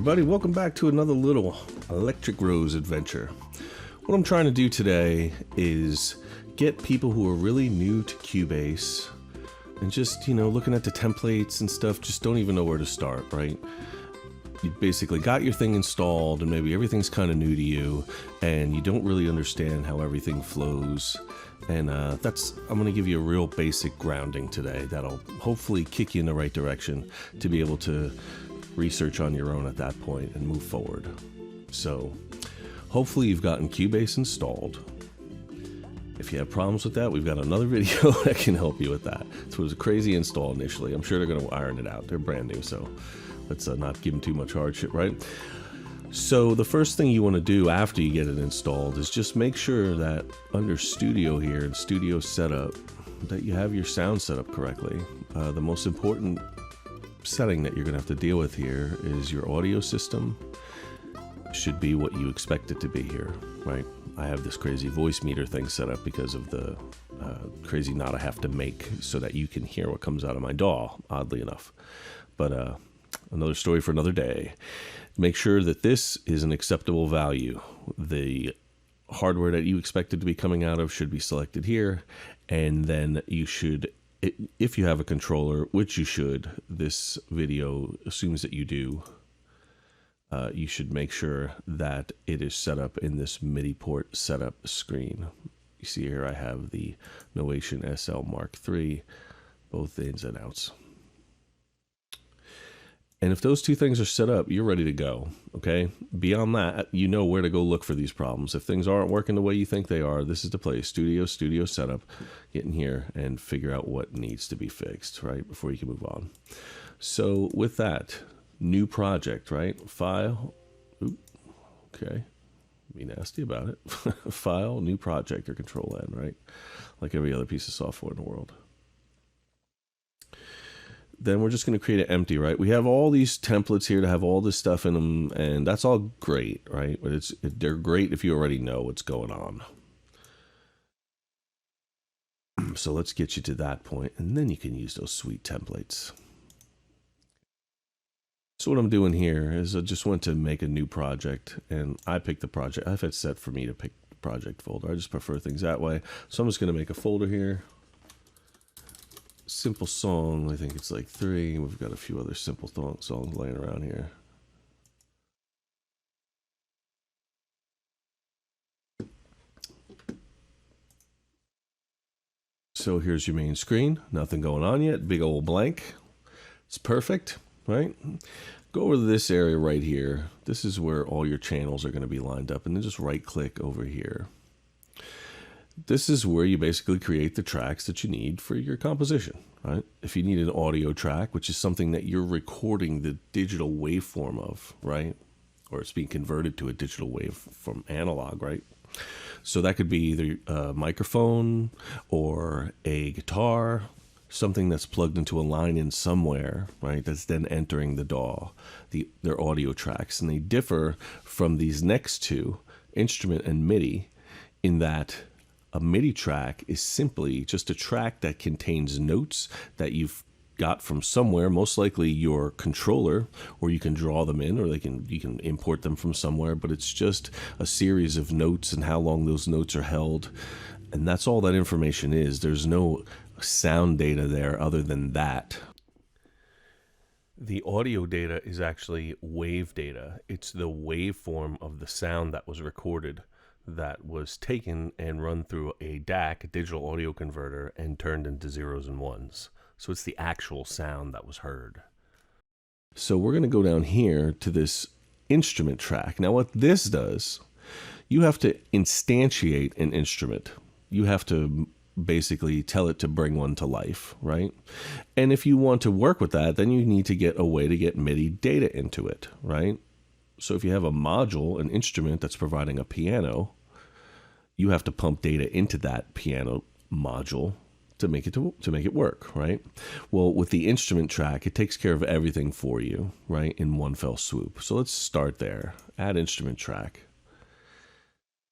everybody, welcome back to another little Electric Rose adventure. What I'm trying to do today is get people who are really new to Cubase and just, looking at the templates and stuff, just don't even know where to start, right? You basically got your thing installed and maybe everything's kind of new to you and you don't really understand how everything flows. And I'm going to give you a real basic grounding today that'll hopefully kick you in the right direction to be able to research on your own at that point and move forward. So hopefully you've gotten Cubase installed. If you have problems with that, we've got another video that can help you with that. So it was a crazy install initially. I'm sure they're going to iron it out. They're brand new, so let's not give them too much hardship, right? So the first thing you want to do after you get it installed is just make sure that under Studio here in Studio Setup that you have your sound set up correctly. The most important setting that you're going to have to deal with here is your audio system should be what you expect it to be here, right? I have this crazy voice meter thing set up because of the crazy knot I have to make so that you can hear what comes out of my DAW, oddly enough. But another story for another day. Make sure that this is an acceptable value. The hardware that you expect it to be coming out of should be selected here, and then you should, if you have a controller, which you should, this video assumes that you do, you should make sure that it is set up in this MIDI port setup screen. You see here I have the Halion SE Mark III, both the ins and outs. And if those two things are set up, you're ready to go, okay? Beyond that, you know where to go look for these problems. If things aren't working the way you think they are, this is the place. Studio Setup. Get in here and figure out what needs to be fixed, right? Before you can move on. So with that, new project, right? File. Oop, okay. Be nasty about it. File, new project, or Control N, right? Like every other piece of software in the world. Then we're just going to create an empty, right? We have all these templates here to have all this stuff in them, and that's all great, right? But they're great if you already know what's going on. So let's get you to that point, and then you can use those sweet templates. So what I'm doing here is I just went to make a new project, and I picked the project. I've had set for me to pick the project folder. I just prefer things that way. So I'm just going to make a folder here. Simple song, I think it's like 3. We've got a few other simple songs laying around here. So here's your main screen. Nothing going on yet. Big old blank. It's perfect, right? Go over to this area right here. This is where all your channels are going to be lined up, and then just right click over here. This is where you basically create the tracks that you need for your composition, right? If you need an audio track, which is something that you're recording the digital waveform of, right? Or it's being converted to a digital wave from analog, right? So that could be either a microphone or a guitar, something that's plugged into a line in somewhere, right? That's then entering the DAW, their audio tracks. And they differ from these next two, instrument and MIDI, in that a MIDI track is simply just a track that contains notes that you've got from somewhere, most likely your controller, or you can draw them in, or you can import them from somewhere, but it's just a series of notes and how long those notes are held. And that's all that information is. There's no sound data there other than that. The audio data is actually wave data. It's the waveform of the sound that was recorded, that was taken and run through a DAC, a digital audio converter, and turned into zeros and ones. So it's the actual sound that was heard. So we're going to go down here to this instrument track. Now what this does, you have to instantiate an instrument. You have to basically tell it to bring one to life, right? And if you want to work with that, then you need to get a way to get MIDI data into it, right? So if you have a module, an instrument that's providing a piano, you have to pump data into that piano module to make it work, right? Well, with the instrument track, it takes care of everything for you, right, in one fell swoop. So let's start there. Add instrument track.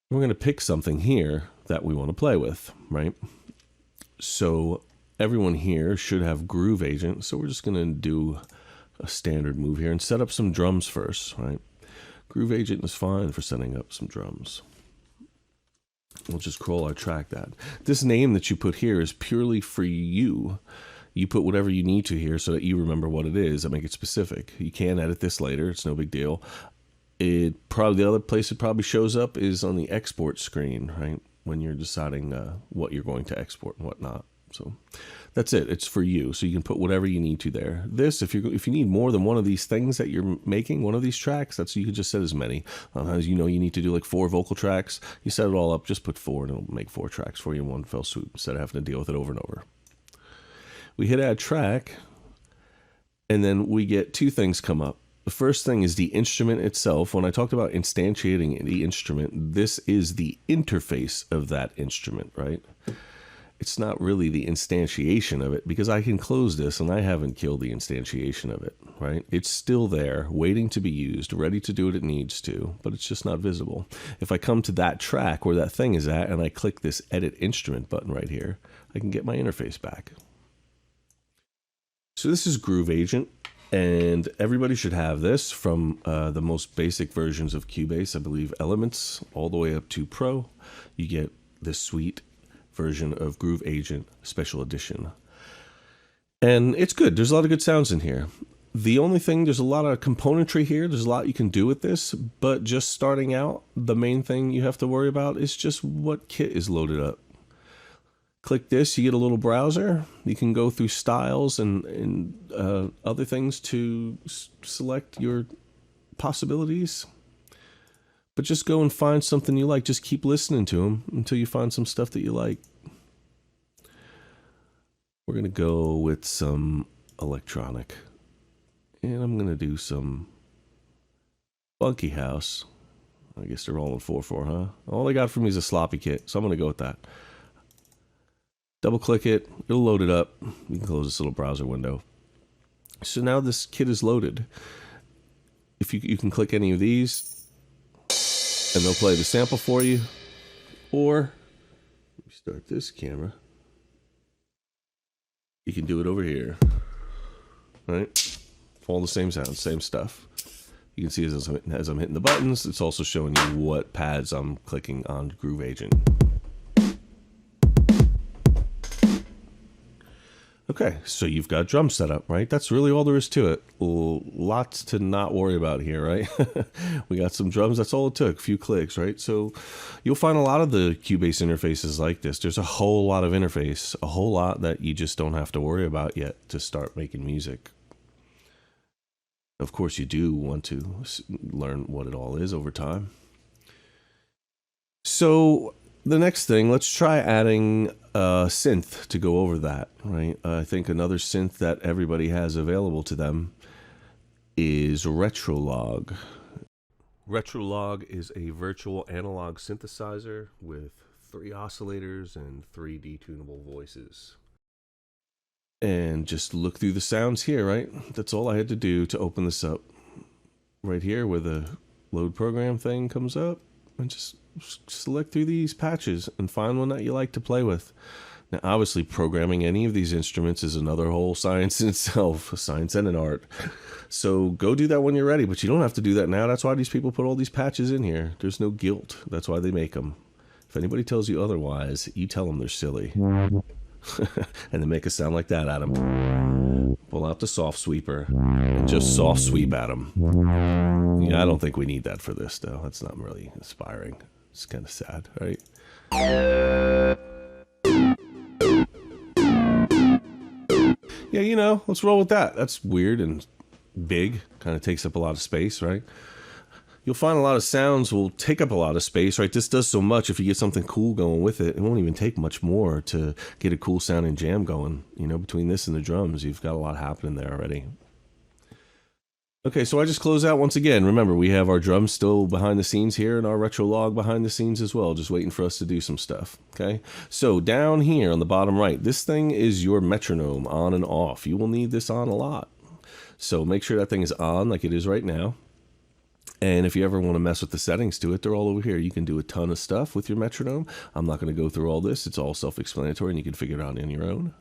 We're going to pick something here that we want to play with, right? So everyone here should have Groov Agent. So we're just going to do a standard move here and set up some drums first, right? Groov Agent is fine for setting up some drums. We'll just scroll our track that. This name that you put here is purely for you. You put whatever you need to here so that you remember what it is and make it specific. You can edit this later. It's no big deal. The other place it probably shows up is on the export screen, right? When you're deciding what you're going to export and whatnot. So that's it. It's for you. So you can put whatever you need to there. This, if you need more than one of these things that you're making, one of these tracks, you can just set as many. As you know, you need to do like 4 vocal tracks. You set it all up, just put 4 and it'll make 4 tracks for you in one fell swoop instead of having to deal with it over and over. We hit add track, and then we get 2 things come up. The first thing is the instrument itself. When I talked about instantiating the instrument, this is the interface of that instrument, right? It's not really the instantiation of it, because I can close this and I haven't killed the instantiation of it, right? It's still there, waiting to be used, ready to do what it needs to, but it's just not visible. If I come to that track where that thing is at and I click this edit instrument button right here, I can get my interface back. So this is Groov Agent, and everybody should have this from the most basic versions of Cubase, I believe Elements, all the way up to Pro. You get this sweet version of Groov Agent Special Edition. And it's good. There's a lot of good sounds in here. The only thing, there's a lot of componentry here. There's a lot you can do with this, but just starting out, the main thing you have to worry about is just what kit is loaded up. Click this, you get a little browser. You can go through styles and other things to select your possibilities. But just go and find something you like. Just keep listening to them until you find some stuff that you like. We're going to go with some electronic. And I'm going to do some funky house. I guess they're all in 4/4, huh? All they got for me is a sloppy kit, so I'm going to go with that. Double click it, it'll load it up. You can close this little browser window. So now this kit is loaded. If you can click any of these, and they'll play the sample for you. Or, let me start this camera. You can do it over here. Right? All the same sounds, same stuff. You can see as I'm hitting the buttons, it's also showing you what pads I'm clicking on Groov Agent. Okay, so you've got drums set up, right? That's really all there is to it. Lots to not worry about here, right? We got some drums, that's all it took, a few clicks, right? So you'll find a lot of the Cubase interfaces like this. There's a whole lot of interface, a whole lot that you just don't have to worry about yet to start making music. Of course, you do want to learn what it all is over time. So the next thing, let's try adding a synth to go over that, right? I think another synth that everybody has available to them is Retrologue. Retrologue is a virtual analog synthesizer with 3 oscillators and 3 detunable voices. And just look through the sounds here, right? That's all I had to do to open this up. Right here where the load program thing comes up, and just select through these patches and find one that you like to play with. Now, obviously, programming any of these instruments is another whole science in itself, a science and an art. So go do that when you're ready, but you don't have to do that now. That's why these people put all these patches in here. There's no guilt. That's why they make them. If anybody tells you otherwise, you tell them they're silly. And then make a sound like that at them. Pull out the soft sweeper and just soft sweep at them. Yeah, I don't think we need that for this, though. That's not really inspiring. It's kind of sad, right? Yeah, you know, let's roll with that. That's weird and big. Kind of takes up a lot of space, right? You'll find a lot of sounds will take up a lot of space, right? This does so much. If you get something cool going with it, it won't even take much more to get a cool sounding jam going. You know, between this and the drums, you've got a lot happening there already. Okay, so I just close out once again. Remember, we have our drums still behind the scenes here and our Retrologue behind the scenes as well, just waiting for us to do some stuff, okay? So down here on the bottom right, this thing is your metronome, on and off. You will need this on a lot. So make sure that thing is on like it is right now. And if you ever want to mess with the settings to it, they're all over here. You can do a ton of stuff with your metronome. I'm not going to go through all this. It's all self-explanatory and you can figure it out on your own.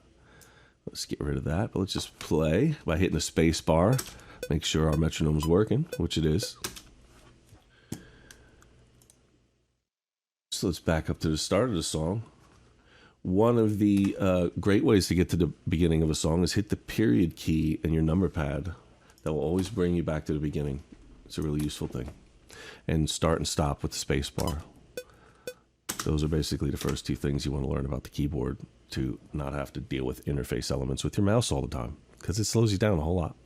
Let's get rid of that, but let's just play by hitting the space bar. Make sure our metronome's working, which it is. So let's back up to the start of the song. One of the great ways to get to the beginning of a song is hit the period key in your number pad. That will always bring you back to the beginning. It's a really useful thing. And start and stop with the space bar. Those are basically the first two things you want to learn about the keyboard to not have to deal with interface elements with your mouse all the time, because it slows you down a whole lot.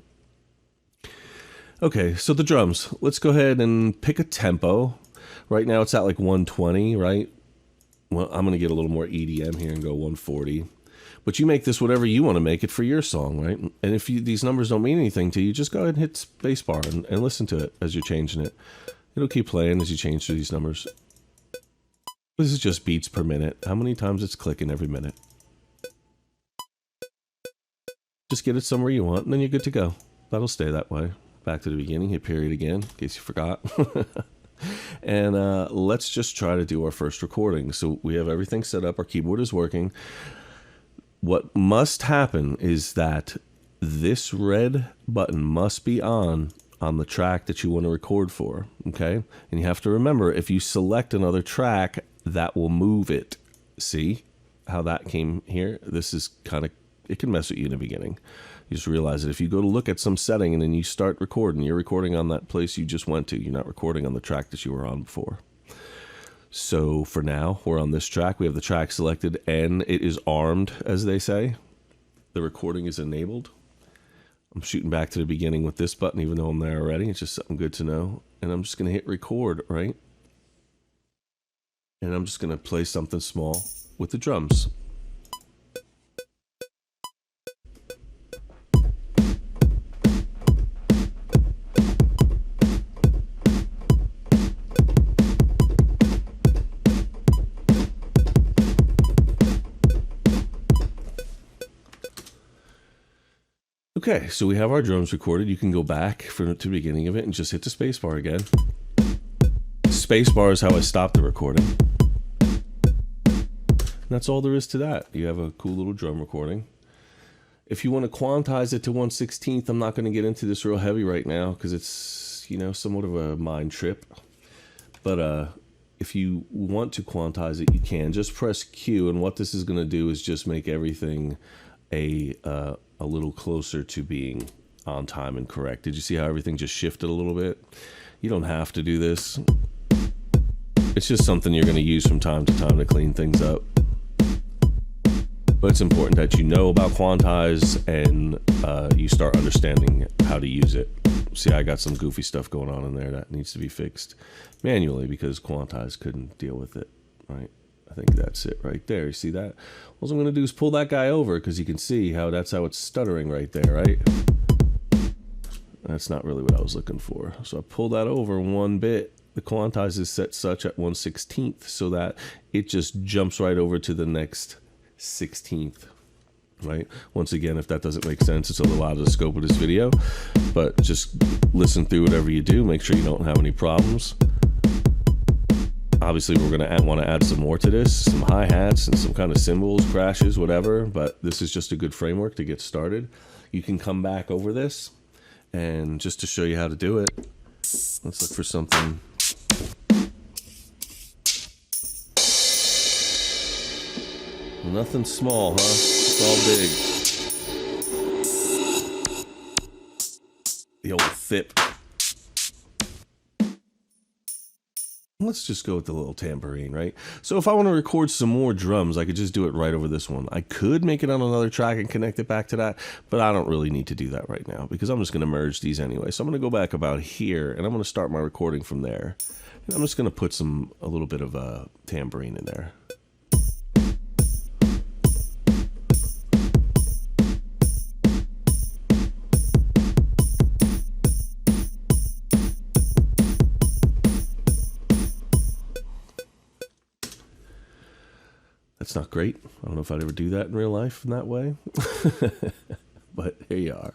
Okay, so the drums. Let's go ahead and pick a tempo. Right now it's at like 120, right? Well, I'm going to get a little more EDM here and go 140. But you make this whatever you want to make it for your song, right? And if these numbers don't mean anything to you, just go ahead and hit spacebar and listen to it as you're changing it. It'll keep playing as you change through these numbers. This is just beats per minute. How many times it's clicking every minute? Just get it somewhere you want, and then you're good to go. That'll stay that way. Back to the beginning, hit period again, in case you forgot. And let's just try to do our first recording. So we have everything set up. Our keyboard is working. What must happen is that this red button must be on the track that you want to record for, okay? And you have to remember, if you select another track, that will move it. See how that came here? This is kind of, it can mess with you in the beginning. You just realize that if you go to look at some setting and then you start recording, you're recording on that place you just went to. You're not recording on the track that you were on before. So for now, we're on this track. We have the track selected and it is armed, as they say. The recording is enabled. I'm shooting back to the beginning with this button, even though I'm there already. It's just something good to know. And I'm just going to hit record, right? And I'm just going to play something small with the drums. Okay, so we have our drums recorded. You can go back to the beginning of it and just hit the spacebar again. Spacebar is how I stop the recording. And that's all there is to that. You have a cool little drum recording. If you want to quantize it to 1/16, I'm not going to get into this real heavy right now because it's, you know, somewhat of a mind trip. But if you want to quantize it, you can. Just press Q, and what this is going to do is just make everything a little closer to being on time and correct. Did you see how everything just shifted a little bit? You don't have to do this. It's just something you're going to use from time to time to clean things up. But it's important that you know about quantize and you start understanding how to use it. See, I got some goofy stuff going on in there that needs to be fixed manually because quantize couldn't deal with it, right? I think that's it right there. You see that? All I'm going to do is pull that guy over because you can see how that's how it's stuttering right there, right? That's not really what I was looking for. So I pull that over one bit. The quantize is set such at 1/16 so that it just jumps right over to the next 16th, right? Once again, if that doesn't make sense, it's a little out of the scope of this video, but just listen through whatever you do. Make sure you don't have any problems. Obviously, we're going to want to add some more to this, some hi-hats and some kind of cymbals, crashes, whatever, but this is just a good framework to get started. You can come back over this, and just to show you how to do it, let's look for something. Nothing small, huh? It's all big. The old thip. Let's just go with the little tambourine, right? So if I want to record some more drums, I could just do it right over this one. I could make it on another track and connect it back to that, but I don't really need to do that right now because I'm just going to merge these anyway. So I'm going to go back about here and I'm going to start my recording from there. And I'm just going to put a little bit of a tambourine in there. That's not great. I don't know if I'd ever do that in real life in that way. But here you are.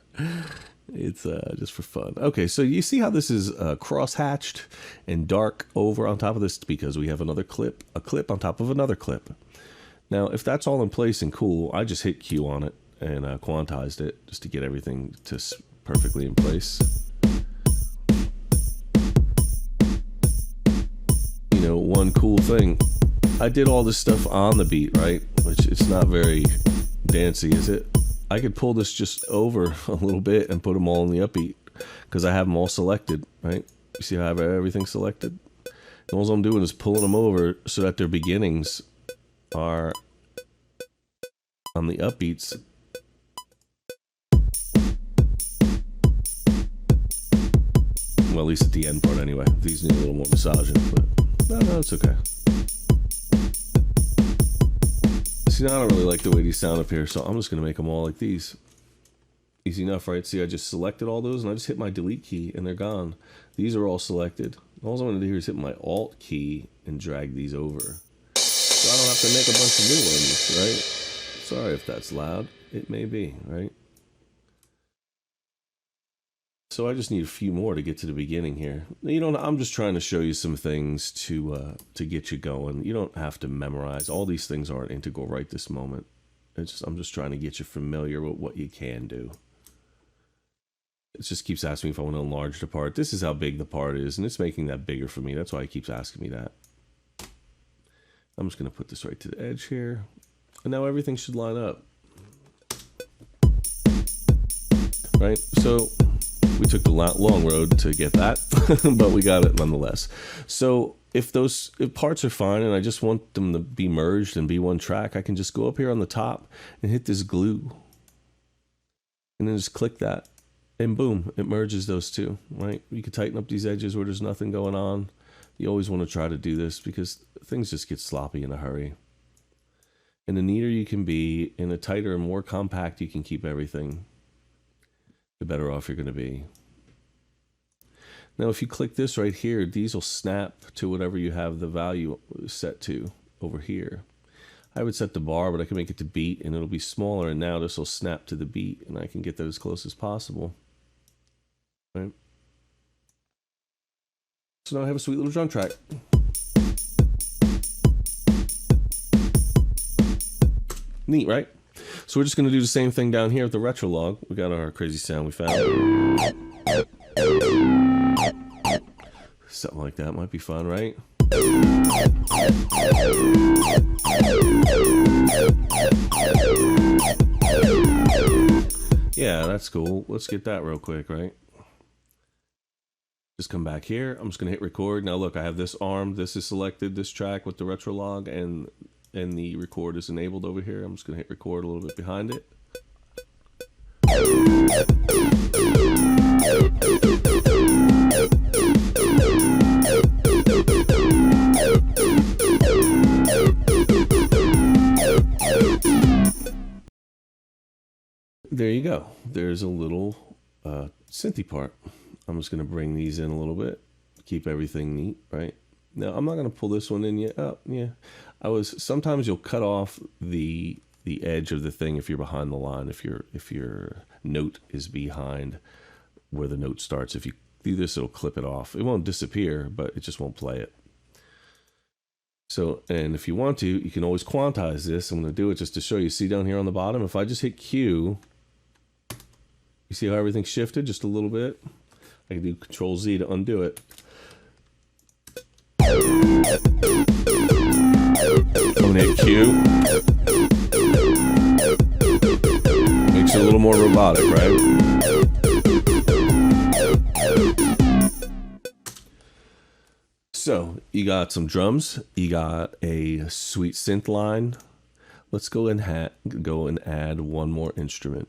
It's just for fun. Okay, so you see how this is cross-hatched and dark over on top of this because we have another clip, a clip on top of another clip. Now, if that's all in place and cool, I just hit Q on it and quantized it just to get everything to perfectly in place. You know, one cool thing, I did all this stuff on the beat, right? Which it's not very dancey, is it? I could pull this just over a little bit and put them all in the upbeat because I have them all selected, right? You see how I have everything selected? And all I'm doing is pulling them over so that their beginnings are on the upbeats. Well, at least at the end part anyway. These need a little more massaging, but no, it's okay. See, now I don't really like the way these sound up here, so I'm just going to make them all like these. Easy enough, right? See, I just selected all those, and I just hit my delete key, and they're gone. These are all selected. All I'm going to do here is hit my alt key and drag these over. So I don't have to make a bunch of new ones, right? Sorry if that's loud. It may be, right? So I just need a few more to get to the beginning here. You know, I'm just trying to show you some things to get you going. You don't have to memorize. All these things aren't integral right this moment. I'm just trying to get you familiar with what you can do. It just keeps asking me if I want to enlarge the part. This is how big the part is, and it's making that bigger for me. That's why it keeps asking me that. I'm just going to put this right to the edge here. And now everything should line up. Right? So we took the long road to get that, but we got it nonetheless. So if parts are fine and I just want them to be merged and be one track, I can just go up here on the top and hit this glue. And then just click that. And boom, it merges those two, right? You can tighten up these edges where there's nothing going on. You always want to try to do this because things just get sloppy in a hurry. And the neater you can be, and the tighter and more compact you can keep everything, the better off you're going to be. Now, if you click this right here, these will snap to whatever you have the value set to over here. I would set the bar, but I can make it to beat, and it'll be smaller, and now this will snap to the beat, and I can get that as close as possible. Right? So now I have a sweet little drum track. Neat, right? So we're just going to do the same thing down here with the Retrologue. We got our crazy sound we found. Something like that might be fun, right? Yeah, that's cool. Let's get that real quick, right? Just come back here. I'm just going to hit record. Now look, I have this arm. This is selected, this track with the Retrologue, and the record is enabled over here. I'm just going to hit record a little bit behind it. There you go. There's a little synthy part. I'm just going to bring these in a little bit, keep everything neat, right? Now, I'm not going to pull this one in yet. Oh, yeah. Sometimes you'll cut off the edge of the thing if you're behind the line, if your note is behind where the note starts. If you do this, it'll clip it off. It won't disappear, but it just won't play it. So, and if you want to, you can always quantize this. I'm going to do it just to show you. See down here on the bottom, if I just hit Q, you see how everything shifted just a little bit? I can do Control Z to undo it. I'm gonna hit Q. Makes it a little more robotic, right? So you got some drums, you got a sweet synth line. Let's go and add one more instrument.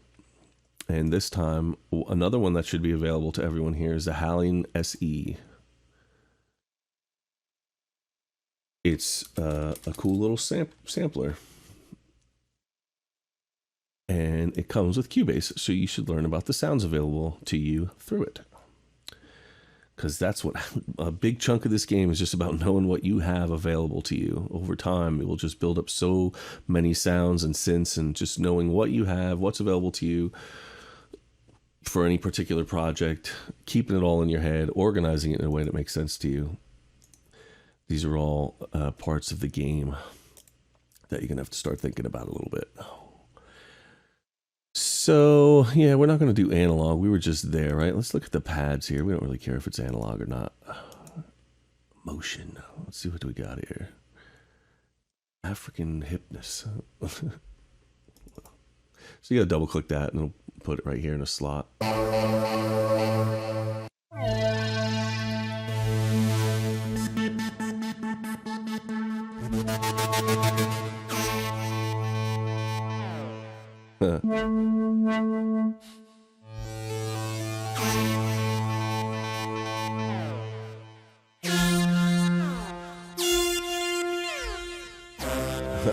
And this time, another one that should be available to everyone here is the Halion SE. It's a cool little sampler. And it comes with Cubase, so you should learn about the sounds available to you through it. Because that's what a big chunk of this game is, just about knowing what you have available to you. Over time, it will just build up so many sounds and synths, and just knowing what you have, what's available to you for any particular project, keeping it all in your head, organizing it in a way that makes sense to you. These are all parts of the game that you're going to have to start thinking about a little bit. So So, yeah, we're not going to do analog. We were just there, right? Let's look at the pads here. We don't really care if it's analog or not. Motion. Let's see what we got here. African hipness. So you got to double click that and it'll put it right here in a slot.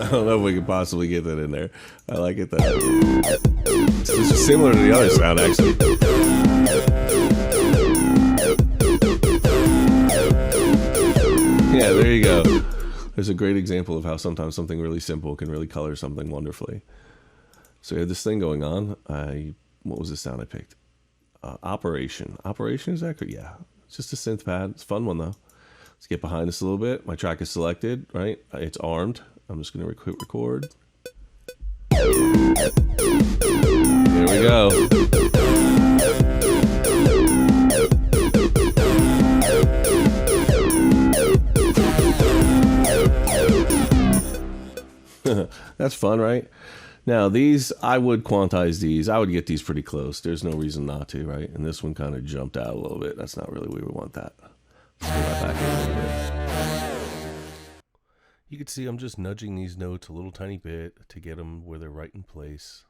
I don't know if we could possibly get that in there. I like it though. It's similar to the other sound, actually. Yeah, there you go. There's a great example of how sometimes something really simple can really color something wonderfully. So we had this thing going on. What was the sound I picked? Operation. Operation, is that good? Yeah. It's just a synth pad. It's a fun one though. Let's get behind this a little bit. My track is selected, right? It's armed. I'm just going to quit record. There we go. That's fun, right? Now these, I would quantize these. I would get these pretty close. There's no reason not to, right? And this one kind of jumped out a little bit. That's not really where we want that. Let's pull that back in a little bit. You can see I'm just nudging these notes a little tiny bit to get them where they're right in place.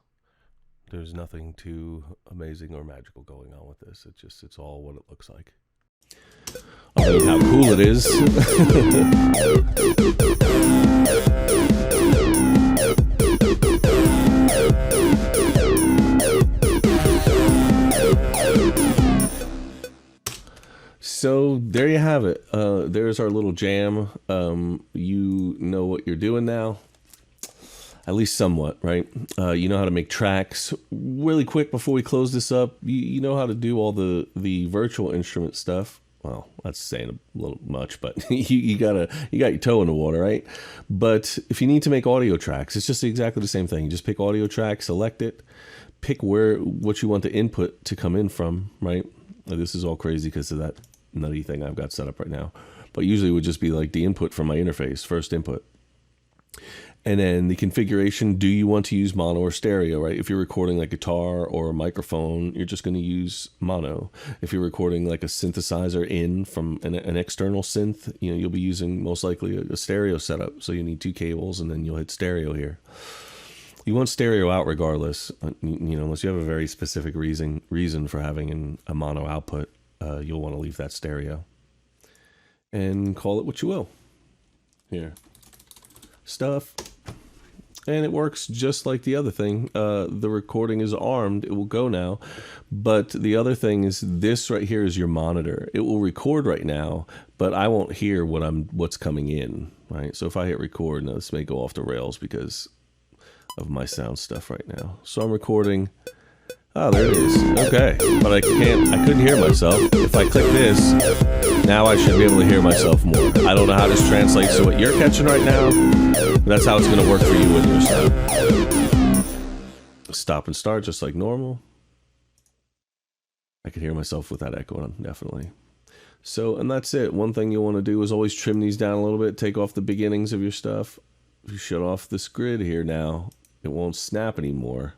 There's nothing too amazing or magical going on with this. It's all what it looks like. I'll tell you how cool it is. So there you have it. There's our little jam. You know what you're doing now, at least somewhat, right? You know how to make tracks. Really quick before we close this up, you know how to do all the virtual instrument stuff. Well, that's saying a little much, but you got your toe in the water, right? But if you need to make audio tracks, it's just exactly the same thing. You just pick audio track, select it, pick what you want the input to come in from, right? This is all crazy because of that nutty thing I've got set up right now, but usually it would just be like the input from my interface, first input, and then the configuration. Do you want to use mono or stereo, right? If you're recording like guitar or a microphone, you're just going to use mono. If you're recording like a synthesizer in from an external synth, you'll be using most likely a stereo setup, so you need 2 cables and then you'll hit stereo here. You want stereo out regardless, unless you have a very specific reason for having a mono output. You'll want to leave that stereo and call it what you will. Here, stuff, and it works just like the other thing. The recording is armed. It will go now, but the other thing is this right here is your monitor. It will record right now, but I won't hear what's coming in, right? So if I hit record, now this may go off the rails because of my sound stuff right now. So I'm recording. Oh, there it is. Okay, but I couldn't hear myself. If I click this, now I should be able to hear myself more. I don't know how this translates to what you're catching right now, but that's how it's going to work for you and your sound. Stop and start just like normal. I can hear myself with that echo on, definitely. So, and that's it. One thing you'll want to do is always trim these down a little bit, take off the beginnings of your stuff. If you shut off this grid here now, it won't snap anymore.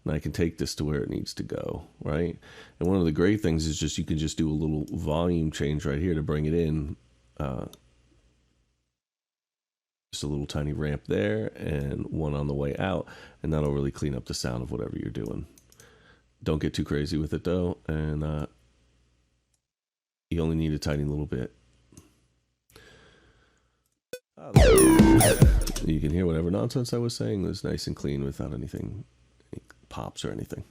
And I can take this to where it needs to go, right? And one of the great things is you can just do a little volume change right here to bring it in. Just a little tiny ramp there and one on the way out, and that'll really clean up the sound of whatever you're doing. Don't get too crazy with it though, and you only need a tiny little bit. You can hear whatever nonsense I was saying. It was nice and clean without anything, any pops or anything.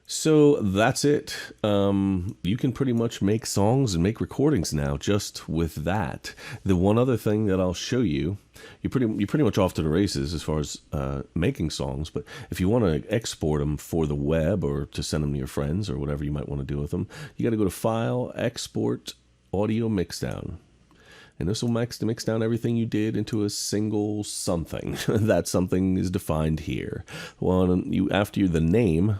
So that's it. You can pretty much make songs and make recordings now just with that. The one other thing that I'll show you, you're pretty much off to the races as far as making songs. But if you want to export them for the web or to send them to your friends or whatever you might want to do with them, you got to go to File, Export, Audio Mixdown. And this will mix down everything you did into a single something. That something is defined here. Well, after the name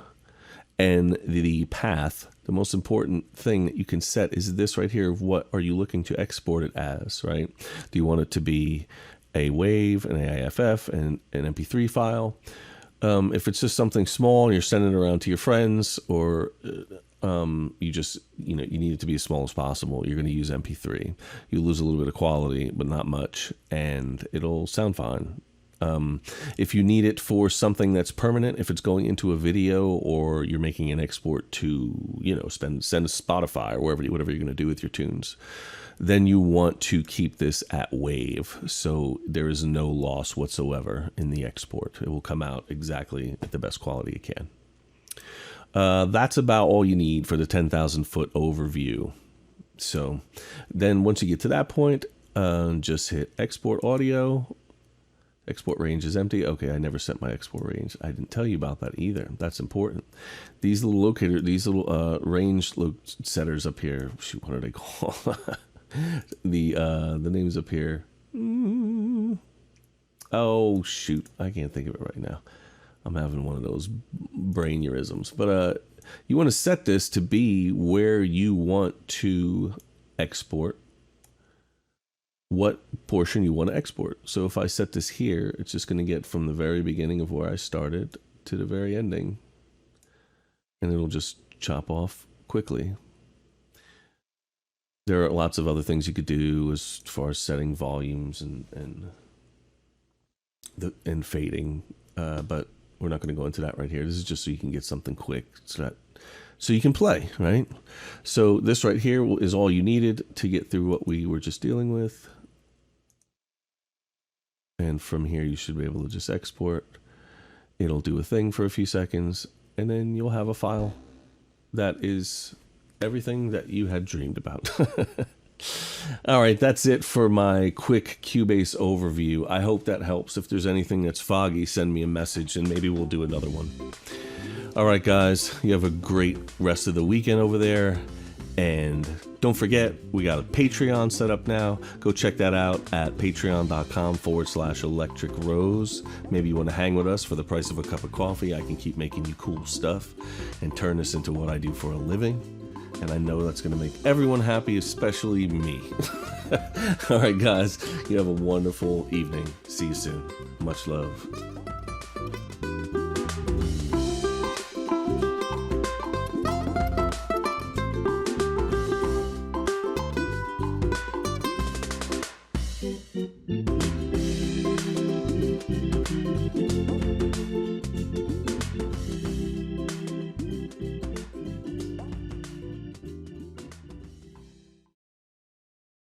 and the path, the most important thing that you can set is this right here. What are you looking to export it as, right? Do you want it to be a WAV, an AIFF, and an MP3 file? If it's just something small and you're sending it around to your friends, or you just, you need it to be as small as possible, you're going to use MP3. You lose a little bit of quality, but not much, and it'll sound fine. If you need it for something that's permanent, if it's going into a video, or you're making an export to, send to Spotify or whatever you're going to do with your tunes, then you want to keep this at WAV, so there is no loss whatsoever in the export. It will come out exactly at the best quality it can. That's about all you need for the 10,000 foot overview. So then once you get to that point, just hit export audio. Export range is empty. Okay, I never set my export range. I didn't tell you about that either. That's important. These little range setters up here. Shoot, what are they called? The names up here. Oh shoot, I can't think of it right now. I'm having one of those brain aneurysms. But you want to set this to be where you want to export what portion you want to export. So if I set this here, it's just going to get from the very beginning of where I started to the very ending, and it'll just chop off quickly. There are lots of other things you could do as far as setting volumes and fading, but we're not going to go into that right here. This is just so you can get something quick, so you can play, right? So this right here is all you needed to get through what we were just dealing with. And from here, you should be able to just export. It'll do a thing for a few seconds, and then you'll have a file that is everything that you had dreamed about. All right, that's it for my quick Cubase overview. I hope that helps. If there's anything that's foggy, send me a message, and maybe we'll do another one. All right, guys, you have a great rest of the weekend over there. And don't forget, we got a Patreon set up now. Go check that out at patreon.com/electricrose. Maybe you want to hang with us for the price of a cup of coffee. I can keep making you cool stuff and turn this into what I do for a living. And I know that's going to make everyone happy, especially me. All right, guys, you have a wonderful evening. See you soon. Much love. Mm-hmm.